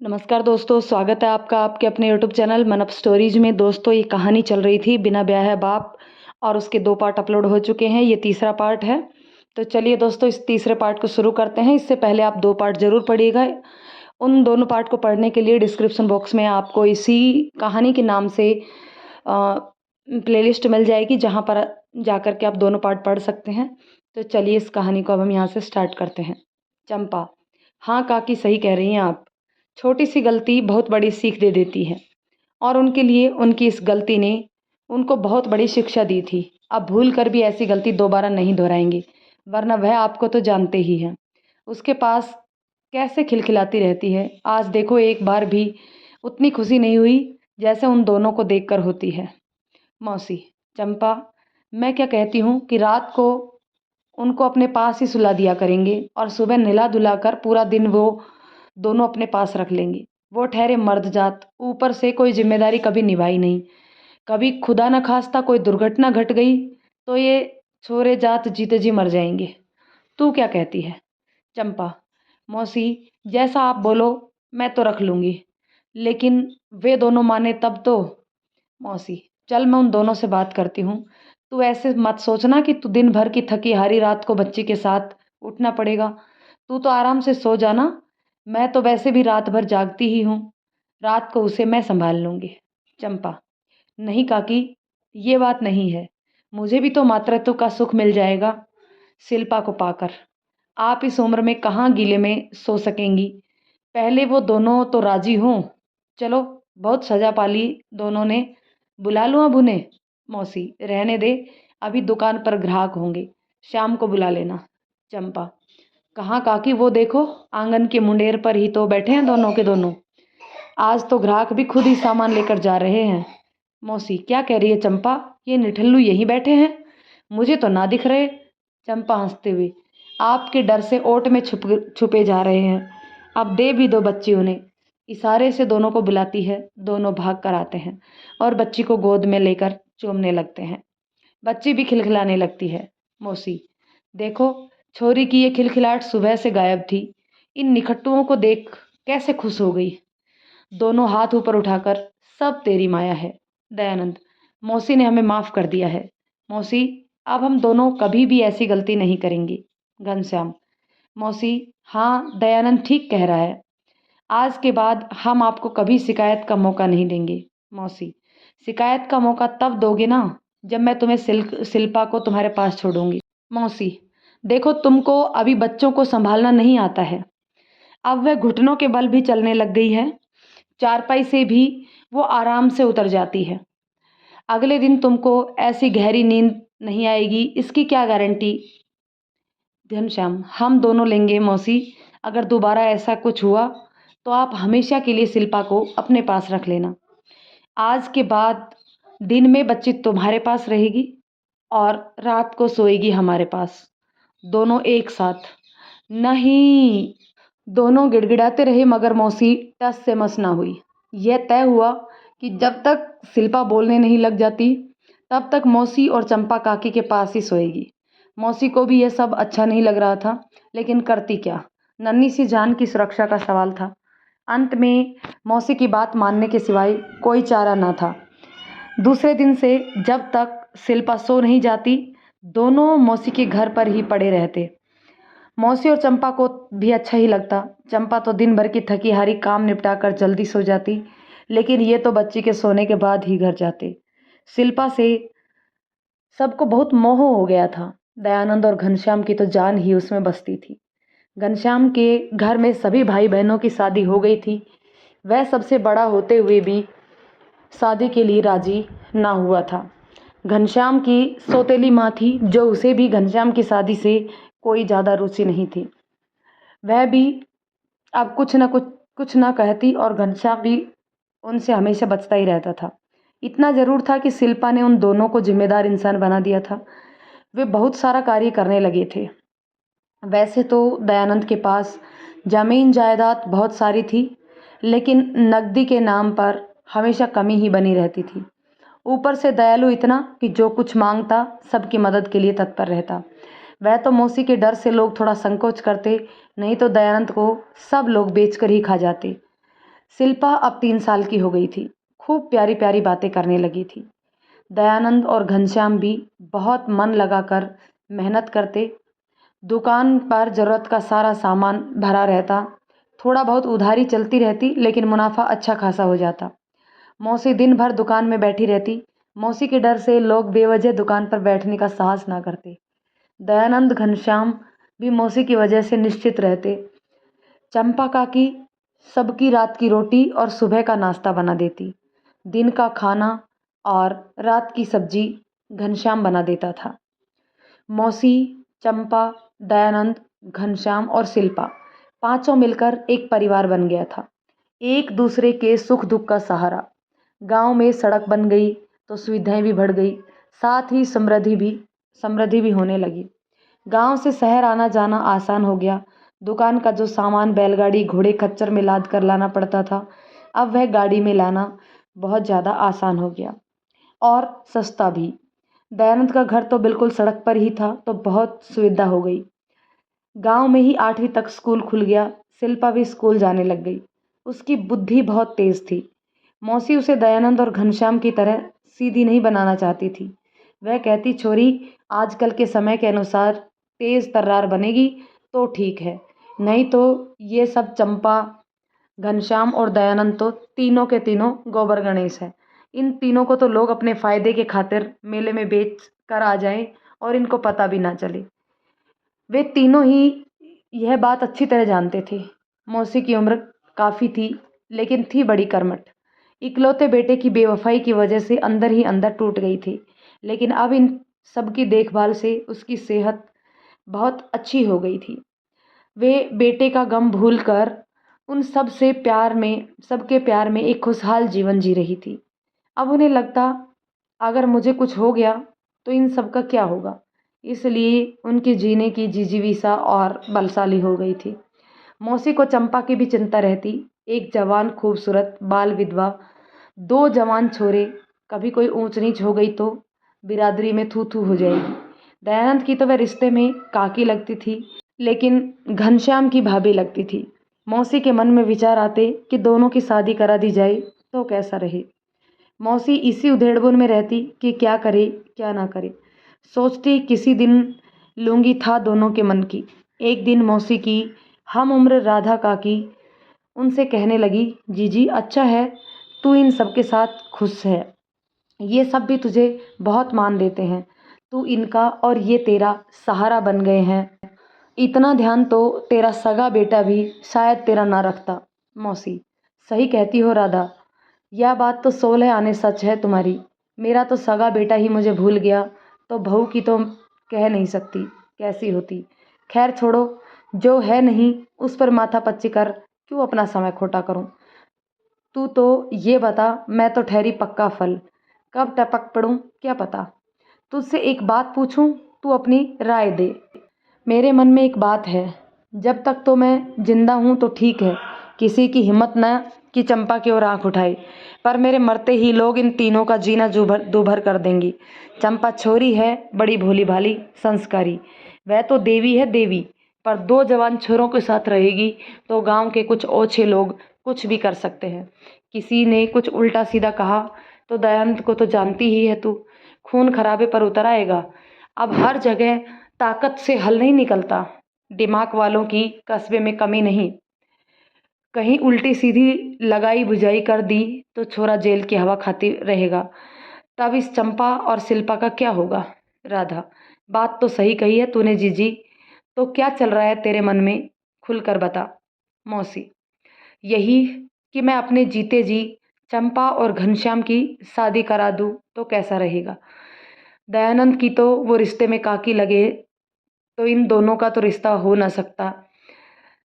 नमस्कार दोस्तों, स्वागत है आपका आपके अपने यूट्यूब चैनल मन अप स्टोरीज में। दोस्तों, ये कहानी चल रही थी बिना ब्याहे बाप और उसके 2 पार्ट अपलोड हो चुके हैं। ये तीसरा पार्ट है। तो चलिए दोस्तों, इस तीसरे पार्ट को शुरू करते हैं। इससे पहले आप 2 पार्ट ज़रूर पढ़िएगा। उन दोनों पार्ट को पढ़ने के लिए डिस्क्रिप्शन बॉक्स में आपको इसी कहानी के नाम से प्लेलिस्ट मिल जाएगी, जहाँ पर जा कर के आप दोनों पार्ट पढ़ सकते हैं। तो चलिए इस कहानी को अब हम यहाँ से स्टार्ट करते हैं। चंपा: हाँ काकी, सही कह रही हैं आप। छोटी सी गलती बहुत बड़ी सीख दे देती है, और उनके लिए उनकी इस गलती ने उनको बहुत बड़ी शिक्षा दी थी। अब भूल कर भी ऐसी गलती दोबारा नहीं दोहराएंगे, वरना वह आपको तो जानते ही हैं। उसके पास कैसे खिलखिलाती रहती है। आज देखो, एक बार भी उतनी खुशी नहीं हुई जैसे उन दोनों को देखकर होती है। मौसी: चंपा, मैं क्या कहती हूँ कि रात को उनको अपने पास ही सुला दिया करेंगे और सुबह नहला धुला कर पूरा दिन वो दोनों अपने पास रख लेंगे। वो ठहरे मर्द जात, ऊपर से कोई जिम्मेदारी कभी निभाई नहीं। कभी खुदा न खास्ता कोई दुर्घटना घट गई तो ये छोरे जात जीते जी मर जाएंगे। तू क्या कहती है? चंपा: मौसी, जैसा आप बोलो मैं तो रख लूँगी, लेकिन वे दोनों माने तब तो। मौसी: चल, मैं उन दोनों से बात करती हूँ। तू ऐसे मत सोचना कि तू दिन भर की थकी हारी रात को बच्ची के साथ उठना पड़ेगा। तू तो आराम से सो जाना। मैं तो वैसे भी रात भर जागती ही हूँ। रात को उसे मैं संभाल लूँगी। चंपा: नहीं काकी, ये बात नहीं है। मुझे भी तो मातृत्व का सुख मिल जाएगा शिल्पा को पाकर। आप इस उम्र में कहाँ गीले में सो सकेंगी। पहले वो दोनों तो राजी हों। चलो, बहुत सजा पाली दोनों ने। बुला लूँ अब उन्हें? मौसी: रहने दे, अभी दुकान पर ग्राहक होंगे, शाम को बुला लेना। चंपा: कहाँ काकी, वो देखो आंगन के मुंडेर पर ही तो बैठे हैं दोनों के दोनों। आज तो ग्राहक भी खुद ही सामान लेकर जा रहे हैं। मौसी: क्या कह रही है चंपा, ये निठल्लू यहीं बैठे हैं? मुझे तो ना दिख रहे। चंपा हंसते हुए: आपके डर से ओट में छुपे जा रहे हैं। अब दे भी दो बच्ची उन्हें। इशारे से दोनों को बुलाती है। दोनों भाग कर आते हैं और बच्ची को गोद में लेकर चूमने लगते हैं। बच्ची भी खिलखिलाने लगती है। मौसी: देखो, छोरी की ये खिलखिलाहट सुबह से गायब थी। इन निखट्टुओं को देख कैसे खुश हो गई। दोनों हाथ ऊपर उठाकर: सब तेरी माया है। दयानंद: मौसी ने हमें माफ़ कर दिया है। मौसी, अब हम दोनों कभी भी ऐसी गलती नहीं करेंगे। घनश्याम: मौसी, हाँ दयानंद ठीक कह रहा है। आज के बाद हम आपको कभी शिकायत का मौका नहीं देंगे। मौसी: शिकायत का मौका तब दोगे ना जब मैं तुम्हें शिल्पा को तुम्हारे पास छोड़ूंगी। मौसी: देखो, तुमको अभी बच्चों को संभालना नहीं आता है। अब वह घुटनों के बल भी चलने लग गई है। चारपाई से भी वो आराम से उतर जाती है। अगले दिन तुमको ऐसी गहरी नींद नहीं आएगी, इसकी क्या गारंटी? घनश्याम: हम दोनों लेंगे मौसी। अगर दोबारा ऐसा कुछ हुआ तो आप हमेशा के लिए शिल्पा को अपने पास रख लेना। आज के बाद दिन में बच्ची तुम्हारे पास रहेगी और रात को सोएगी हमारे पास, दोनों एक साथ। नहीं। दोनों गिड़गिड़ाते रहे, मगर मौसी टस से मस ना हुई। यह तय हुआ कि जब तक शिल्पा बोलने नहीं लग जाती तब तक मौसी और चंपा काकी के पास ही सोएगी। मौसी को भी यह सब अच्छा नहीं लग रहा था, लेकिन करती क्या। नन्ही सी जान की सुरक्षा का सवाल था। अंत में मौसी की बात मानने के सिवाय कोई चारा न था। दूसरे दिन से जब तक शिल्पा सो नहीं जाती, दोनों मौसी के घर पर ही पड़े रहते। मौसी और चंपा को भी अच्छा ही लगता। चंपा तो दिन भर की थकी हारी काम निपटा कर जल्दी सो जाती, लेकिन ये तो बच्ची के सोने के बाद ही घर जाते। शिल्पा से सबको बहुत मोह हो गया था। दयानंद और घनश्याम की तो जान ही उसमें बसती थी। घनश्याम के घर में सभी भाई बहनों की शादी हो गई थी। वह सबसे बड़ा होते हुए भी शादी के लिए राजी ना हुआ था। घनश्याम की सौतेली माँ थी, जो उसे भी घनश्याम की शादी से कोई ज़्यादा रुचि नहीं थी। वह भी अब कुछ ना कहती, और घनश्याम भी उनसे हमेशा बचता ही रहता था। इतना ज़रूर था कि शिल्पा ने उन दोनों को जिम्मेदार इंसान बना दिया था। वे बहुत सारा कार्य करने लगे थे। वैसे तो दयानंद के पास ज़मीन जायदाद बहुत सारी थी, लेकिन नकदी के नाम पर हमेशा कमी ही बनी रहती थी। ऊपर से दयालु इतना कि जो कुछ मांगता सबकी मदद के लिए तत्पर रहता। वह तो मौसी के डर से लोग थोड़ा संकोच करते, नहीं तो दयानंद को सब लोग बेचकर ही खा जाते। शिल्पा अब 3 साल की हो गई थी। खूब प्यारी प्यारी बातें करने लगी थी। दयानंद और घनश्याम भी बहुत मन लगाकर मेहनत करते। दुकान पर ज़रूरत का सारा सामान भरा रहता। थोड़ा बहुत उधारी चलती रहती, लेकिन मुनाफा अच्छा खासा हो जाता। मौसी दिन भर दुकान में बैठी रहती। मौसी के डर से लोग बेवजह दुकान पर बैठने का साहस ना करते। दयानंद घनश्याम भी मौसी की वजह से निश्चित रहते। चंपा काकी सबकी रात की रोटी और सुबह का नाश्ता बना देती। दिन का खाना और रात की सब्जी घनश्याम बना देता था। मौसी, चंपा, दयानंद, घनश्याम और शिल्पा पांचों मिलकर एक परिवार बन गया था। एक दूसरे के सुख दुख का सहारा। गांव में सड़क बन गई तो सुविधाएं भी बढ़ गई, साथ ही समृद्धि भी होने लगी। गांव से शहर आना जाना आसान हो गया। दुकान का जो सामान बैलगाड़ी घोड़े खच्चर में लाद कर लाना पड़ता था, अब वह गाड़ी में लाना बहुत ज़्यादा आसान हो गया और सस्ता भी। दयानंद का घर तो बिल्कुल सड़क पर ही था, तो बहुत सुविधा हो गई। गांव में ही 8वीं तक स्कूल खुल गया। शिल्पा भी स्कूल जाने लग गई। उसकी बुद्धि बहुत तेज थी। मौसी उसे दयानंद और घनश्याम की तरह सीधी नहीं बनाना चाहती थी। वह कहती, छोरी आजकल के समय के अनुसार तेज तर्रार बनेगी तो ठीक है, नहीं तो ये सब चंपा, घनश्याम और दयानंद तो तीनों के तीनों गोबर गणेश है। इन तीनों को तो लोग अपने फायदे के खातिर मेले में बेच कर आ जाएं और इनको पता भी ना चले। वे तीनों ही यह बात अच्छी तरह जानते थे। मौसी की उम्र काफ़ी थी, लेकिन थी बड़ी कर्मठ। इकलौते बेटे की बेवफाई की वजह से अंदर ही अंदर टूट गई थी, लेकिन अब इन सबकी देखभाल से उसकी सेहत बहुत अच्छी हो गई थी। वे बेटे का गम भूलकर उन सबके प्यार में एक खुशहाल जीवन जी रही थी। अब उन्हें लगता, अगर मुझे कुछ हो गया तो इन सब का क्या होगा, इसलिए उनके जीने की जिजीविसा और बलशाली हो गई थी। मौसी को चंपा की भी चिंता रहती। एक जवान खूबसूरत बाल विधवा, दो जवान छोरे, कभी कोई ऊंच नीच हो गई तो बिरादरी में थू थू हो जाएगी। दयानंद की तो वह रिश्ते में काकी लगती थी, लेकिन घनश्याम की भाभी लगती थी। मौसी के मन में विचार आते कि दोनों की शादी करा दी जाए तो कैसा रहे। मौसी इसी उधेड़बुन में रहती कि क्या करे क्या ना करे। सोचती किसी दिन लूंगी था दोनों के मन की। एक दिन मौसी की हम उम्र राधा काकी उनसे कहने लगी, जीजी अच्छा है तू इन सब के साथ खुश है, ये सब भी तुझे बहुत मान देते हैं, तू इनका और ये तेरा सहारा बन गए हैं। इतना ध्यान तो तेरा सगा बेटा भी शायद तेरा ना रखता। मौसी, सही कहती हो राधा, यह बात तो 16 आने सच है तुम्हारी। मेरा तो सगा बेटा ही मुझे भूल गया तो बहू की तो कह नहीं सकती कैसी होती। खैर छोड़ो, जो है नहीं उस पर माथा पच्ची कर क्यों अपना समय खोटा करूं। तू तो ये बता, मैं तो ठहरी पक्का फल, कब टपक पड़ूं क्या पता। तुझसे एक बात पूछूं, तू अपनी राय दे। मेरे मन में एक बात है, जब तक तो मैं जिंदा हूँ तो ठीक है, किसी की हिम्मत न कि चंपा की ओर आंख उठाए, पर मेरे मरते ही लोग इन तीनों का जीना दूभर कर देंगी। चंपा छोरी है, बड़ी भोली भाली संस्कारी, वह तो देवी है देवी, पर दो जवान छोरों के साथ रहेगी तो गांव के कुछ ओछे लोग कुछ भी कर सकते हैं। किसी ने कुछ उल्टा सीधा कहा तो दयानंद को तो जानती ही है तू, खून खराबे पर उतर आएगा। अब हर जगह ताकत से हल नहीं निकलता, दिमाग वालों की कस्बे में कमी नहीं। कहीं उल्टी सीधी लगाई बुझाई कर दी तो छोरा जेल की हवा खाती रहेगा। तब इस चंपा और शिल्पा का क्या होगा। राधा, बात तो सही कही है तूने जीजी, तो क्या चल रहा है तेरे मन में, खुलकर बता। मौसी, यही कि मैं अपने जीते जी चंपा और घनश्याम की शादी करा दूं तो कैसा रहेगा। दयानंद की तो वो रिश्ते में काकी लगे तो इन दोनों का तो रिश्ता हो ना सकता।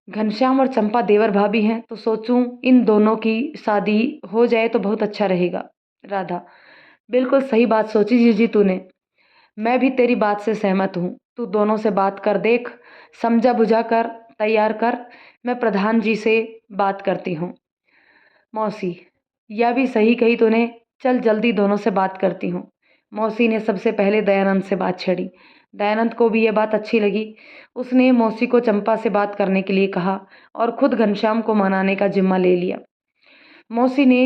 घनश्याम और चंपा देवर भाभी हैं तो सोचूं इन दोनों की शादी हो जाए तो बहुत अच्छा रहेगा। राधा, बिल्कुल सही बात सोची जीजी तूने, मैं भी तेरी बात से सहमत हूँ। तू दोनों से बात कर देख, समझा बुझा कर तैयार कर, मैं प्रधान जी से बात करती हूँ। मौसी, यह भी सही कही तूने, चल जल्दी दोनों से बात करती हूँ। मौसी ने सबसे पहले दयानंद से बात छेड़ी। दयानंद को भी यह बात अच्छी लगी। उसने मौसी को चंपा से बात करने के लिए कहा और खुद घनश्याम को मनाने का जिम्मा ले लिया। मौसी ने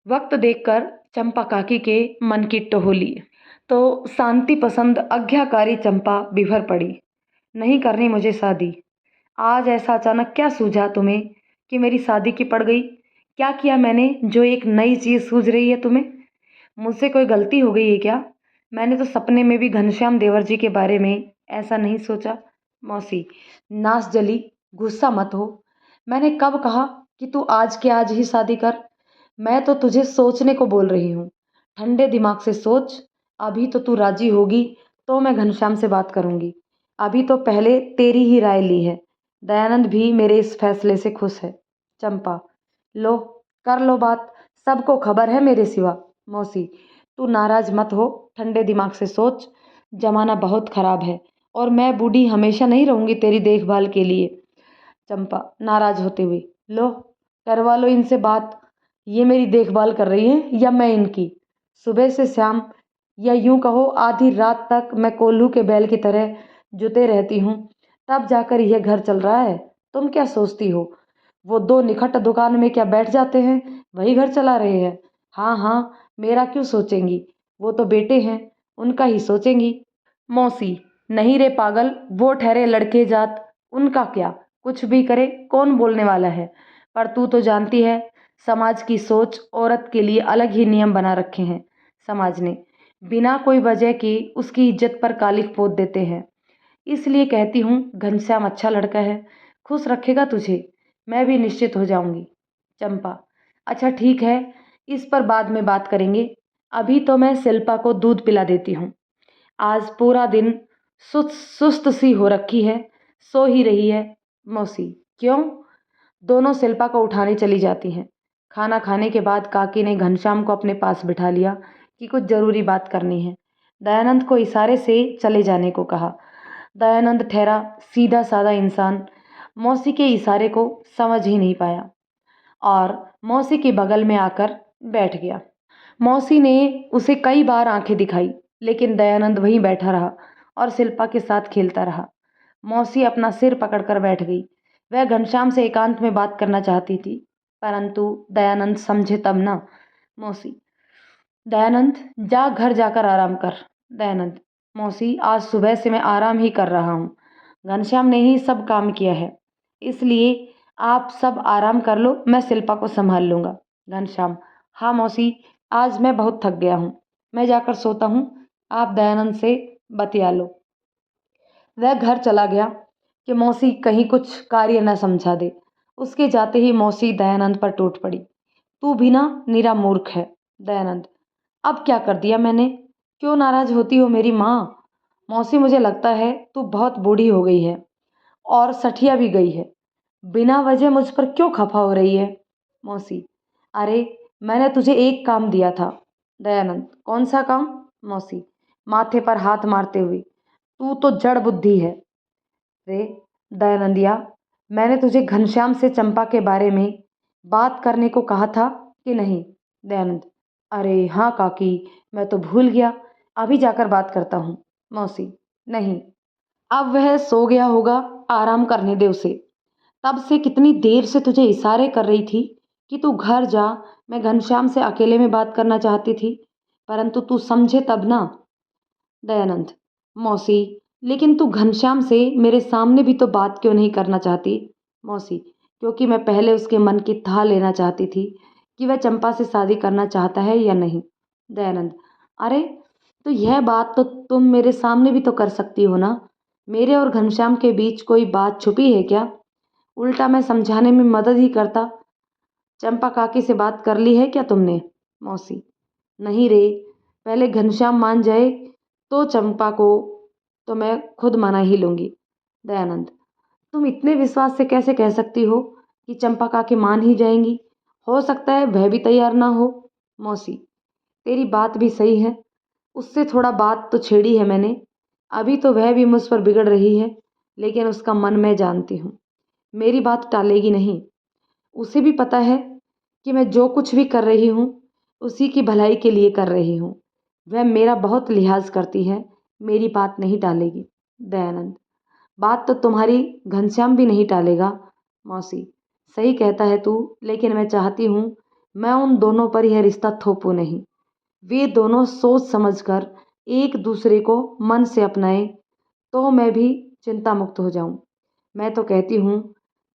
वक्त देखकर चंपा काकी के मन की टोहली तो शांति पसंद आज्ञाकारी चंपा बिभर पड़ी। नहीं करनी मुझे शादी। आज ऐसा अचानक क्या सूझा तुम्हें कि मेरी शादी की पड़ गई? क्या किया मैंने जो एक नई चीज़ सूझ रही है तुम्हें? मुझसे कोई गलती हो गई है क्या? मैंने तो सपने में भी घनश्याम देवर जी के बारे में ऐसा नहीं सोचा। मौसी, नास जली, गुस्सा मत हो। मैंने कब कहा कि तू आज के आज ही शादी कर? मैं तो तुझे सोचने को बोल रही हूँ। ठंडे दिमाग से सोच। अभी तो तू राजी होगी तो मैं घनश्याम से बात करूंगी। अभी तो पहले तेरी ही राय ली है। दयानंद भी मेरे इस फैसले से खुश है। चंपा, लो, कर लो बात। सबको खबर है मेरे सिवा। मौसी, तू नाराज मत हो, ठंडे दिमाग से सोच। जमाना बहुत खराब है और मैं बूढ़ी हमेशा नहीं रहूंगी तेरी देखभाल के लिए। चंपा नाराज होते हुए, लो, करवा लो इनसे बात। ये मेरी देखभाल कर रही हैं या मैं इनकी? सुबह से शाम, या यूं कहो आधी रात तक मैं कोल्हू के बैल की तरह जुते रहती हूँ, तब जाकर यह घर चल रहा है। तुम क्या सोचती हो वो दो निखट दुकान में क्या बैठ जाते हैं वही घर चला रहे हैं? हाँ हाँ, मेरा क्यों सोचेंगी? वो तो बेटे हैं, उनका ही सोचेंगी। मौसी, नहीं रे पागल, वो ठहरे लड़के जात, उनका क्या? कुछ भी करे, कौन बोलने वाला है? पर तू तो जानती है, समाज की सोच औरत के लिए अलग ही नियम बना रखे हैं समाज ने। बिना कोई वजह की उसकी इज्जत पर कालिख पोत देते हैं। इसलिए कहती हूँ घनश्याम अच्छा लड़का है, खुश रखेगा तुझे। मैं भी निश्चित हो जाऊंगी। चंपा, अच्छा ठीक है, इस पर बाद में बात करेंगे। अभी तो मैं शिल्पा को दूध पिला देती हूँ। आज पूरा दिन सुस्त सी हो रखी है, सो ही रही है। मौसी, क्यों? दोनों शिल्पा को उठाने चली जाती हैं। खाना खाने के बाद काकी ने घनश्याम को अपने पास बिठा लिया कि कुछ जरूरी बात करनी है। दयानंद को इशारे से चले जाने को कहा। दयानंद ठहरा सीधा साधा इंसान मौसी के इशारे को समझ ही नहीं पाया और मौसी के बगल में आकर बैठ गया। मौसी ने उसे कई बार आंखें दिखाई, लेकिन दयानंद वहीं बैठा रहा और शिल्पा के साथ खेलता रहा। मौसी अपना सिर पकड़कर बैठ गई। वह घनश्याम से एकांत में बात करना चाहती थी, परंतु दयानंद समझे तब ना। मौसी, दयानंद, जा घर जाकर आराम कर। दयानंद, मौसी, आज सुबह से मैं आराम ही कर रहा हूँ। घनश्याम ने ही सब काम किया है, इसलिए आप सब आराम कर लो, मैं शिल्पा को संभाल लूंगा। घनश्याम, हाँ मौसी, आज मैं बहुत थक गया हूँ, मैं जाकर सोता हूँ। आप दयानंद से बतिया लो। वह घर चला गया कि मौसी कहीं कुछ कार्य न समझा दे। उसके जाते ही मौसी दयानंद पर टूट पड़ी। तू भी ना निरा मूर्ख है। दयानंद, अब क्या कर दिया मैंने? क्यों नाराज होती हो मेरी माँ? मौसी, मुझे लगता है तू बहुत बूढ़ी हो गई है और सठिया भी गई है। बिना वजह मुझ पर क्यों खफा हो रही है? मौसी, अरे मैंने तुझे एक काम दिया था। दयानंद, कौन सा काम? मौसी, माथे पर हाथ मारते हुए, तू तो जड़ बुद्धि है रे। दयानंदिया, मैंने तुझे घनश्याम से चंपा के बारे में बात करने को कहा था कि नहीं? दयानंद, अरे हाँ काकी, मैं तो भूल गया, अभी जाकर बात करता हूँ। मौसी, नहीं, अब वह सो गया होगा, आराम करने दे उसे। तब से कितनी देर से तुझे इशारे कर रही थी कि तू घर जा, मैं घनश्याम से अकेले में बात करना चाहती थी, परंतु तू समझे तब ना। दयानंद, मौसी, लेकिन तू घनश्याम से मेरे सामने भी तो बात क्यों नहीं करना चाहती? मौसी, क्योंकि मैं पहले उसके मन की थाह लेना चाहती थी कि वह चंपा से शादी करना चाहता है या नहीं। दयानंद, अरे तो यह बात तो तुम मेरे सामने भी तो कर सकती हो ना। मेरे और घनश्याम के बीच कोई बात छुपी है क्या? उल्टा मैं समझाने में मदद ही करता। चंपा काकी से बात कर ली है क्या तुमने? मौसी, नहीं रे, पहले घनश्याम मान जाए तो चंपा को तो मैं खुद मना ही लूंगी। दयानंद, तुम इतने विश्वास से कैसे कह सकती हो कि चंपा काकी मान ही जाएंगी? हो सकता है वह भी तैयार ना हो। मौसी, तेरी बात भी सही है, उससे थोड़ा बात तो छेड़ी है मैंने। अभी तो वह भी मुझ पर बिगड़ रही है, लेकिन उसका मन मैं जानती हूँ, मेरी बात टालेगी नहीं। उसे भी पता है कि मैं जो कुछ भी कर रही हूँ उसी की भलाई के लिए कर रही हूँ। वह मेरा बहुत लिहाज करती है, मेरी बात नहीं टालेगी। दयानंद, बात तो तुम्हारी घनश्याम भी नहीं टालेगा। मौसी, सही कहता है तू, लेकिन मैं चाहती हूँ मैं उन दोनों पर यह रिश्ता थोपूं नहीं। वे दोनों सोच समझकर एक दूसरे को मन से अपनाएं तो मैं भी चिंता मुक्त हो जाऊं। मैं तो कहती हूँ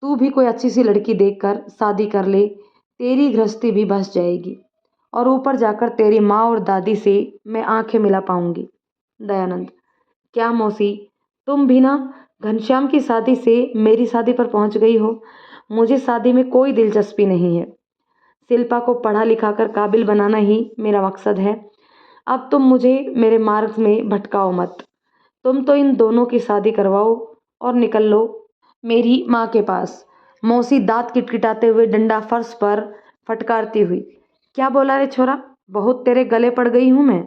तू भी कोई अच्छी सी लड़की देखकर शादी कर ले, तेरी गृहस्थी भी बस जाएगी और ऊपर जाकर तेरी माँ और दादी से मैं आंखें मिला पाऊंगी। दयानंद, क्या मौसी, तुम भी ना घनश्याम की शादी से मेरी शादी पर पहुंच गई हो। मुझे शादी में कोई दिलचस्पी नहीं है। शिल्पा को पढ़ा लिखा कर काबिल बनाना ही मेरा मकसद है। अब तुम मुझे मेरे मार्ग में भटकाओ मत। तुम तो इन दोनों की शादी करवाओ और निकल लो मेरी माँ के पास। मौसी दांत किटकिटाते हुए डंडा फर्श पर फटकारती हुई, क्या बोला रे छोरा, बहुत तेरे गले पड़ गई हूँ मैं।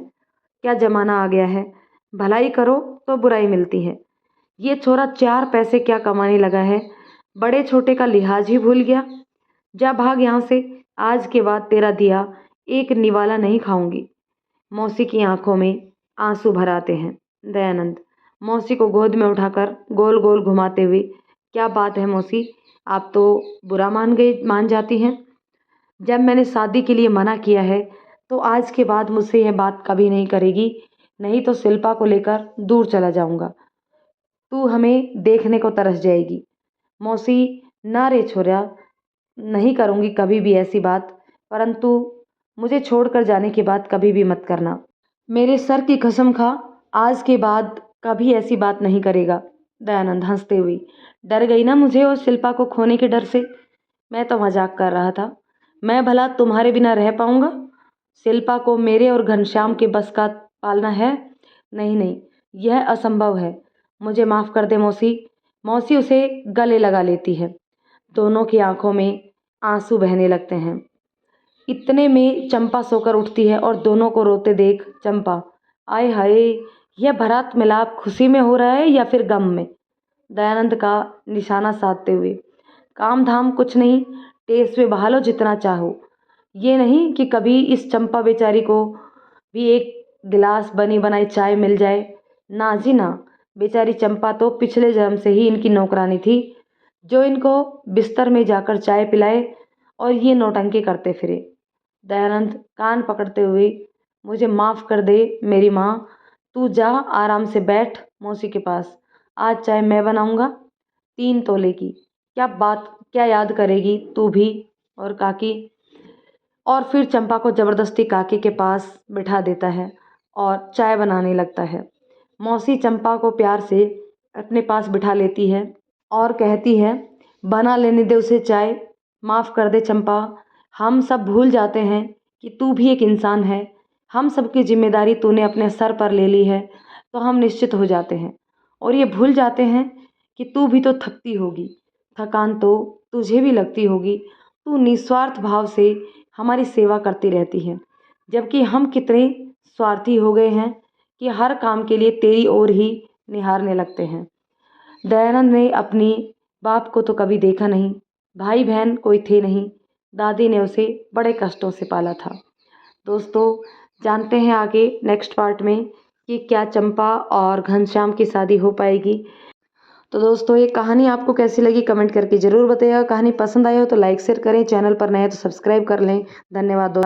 क्या जमाना आ गया है, भलाई करो तो बुराई मिलती है। ये छोरा 4 पैसे क्या कमाने लगा है, बड़े छोटे का लिहाज ही भूल गया। जा भाग यहाँ से, आज के बाद तेरा दिया एक निवाला नहीं खाऊंगी। मौसी की आंखों में आंसू भर आते हैं। दयानंद मौसी को गोद में उठाकर गोल गोल घुमाते हुए, क्या बात है मौसी, आप तो बुरा मान जाती हैं। जब मैंने शादी के लिए मना किया है तो आज के बाद मुझसे यह बात कभी नहीं करेगी, नहीं तो शिल्पा को लेकर दूर चला जाऊंगा। तू हमें देखने को तरस जाएगी। मौसी, ना रे छोरा, नहीं करूंगी कभी भी ऐसी बात, परंतु मुझे छोड़कर जाने के बाद कभी भी मत करना। मेरे सर की कसम खा, आज के बाद कभी ऐसी बात नहीं करेगा। दयानंद हंसते हुए, डर गई ना मुझे और शिल्पा को खोने के डर से। मैं तो मजाक कर रहा था। मैं भला तुम्हारे बिना रह पाऊंगा। शिल्पा को मेरे और घनश्याम के बस का पालना है। नहीं नहीं, यह असंभव है। मुझे माफ़ कर दे मौसी। मौसी उसे गले लगा लेती है। दोनों की आंखों में आंसू बहने लगते हैं। इतने में चंपा सोकर उठती है और दोनों को रोते देख चंपा, आय हाय, यह भरात मिलाप खुशी में हो रहा है या फिर गम में। दयानंद का निशाना साधते हुए, काम धाम कुछ नहीं, टेस्ट में बहा लो जितना चाहो। ये नहीं कि कभी इस चंपा बेचारी को भी एक गिलास बनी बनाई चाय मिल जाए। ना जी ना, बेचारी चंपा तो पिछले जन्म से ही इनकी नौकरानी थी, जो इनको बिस्तर में जाकर चाय पिलाए और ये नौटंकी करते फिरे। दयानंद कान पकड़ते हुए, मुझे माफ़ कर दे मेरी माँ, तू जा आराम से बैठ मौसी के पास। आज चाय मैं बनाऊंगा, 3 तोले की। क्या बात, क्या याद करेगी तू भी और काकी। और फिर चंपा को ज़बरदस्ती काकी के पास बिठा देता है और चाय बनाने लगता है। मौसी चंपा को प्यार से अपने पास बिठा लेती है और कहती है, बना लेने दे उसे चाय, माफ़ कर दे चंपा। हम सब भूल जाते हैं कि तू भी एक इंसान है। हम सबकी जिम्मेदारी तूने अपने सर पर ले ली है, तो हम निश्चित हो जाते हैं और ये भूल जाते हैं कि तू भी तो थकती होगी, थकान तो तुझे भी लगती होगी। तू निस्वार्थ भाव से हमारी सेवा करती रहती है, जबकि हम कितने स्वार्थी हो गए हैं कि हर काम के लिए तेरी ओर ही निहारने लगते हैं। दयानंद ने अपनी बाप को तो कभी देखा नहीं, भाई बहन कोई थे नहीं, दादी ने उसे बड़े कष्टों से पाला था। दोस्तों, जानते हैं आगे नेक्स्ट पार्ट में कि क्या चंपा और घनश्याम की शादी हो पाएगी। तो दोस्तों, ये कहानी आपको कैसी लगी कमेंट करके ज़रूर बताइएगा। कहानी पसंद आई हो तो लाइक शेयर करें, चैनल पर नए हैं तो सब्सक्राइब कर लें। धन्यवाद दोस्तों।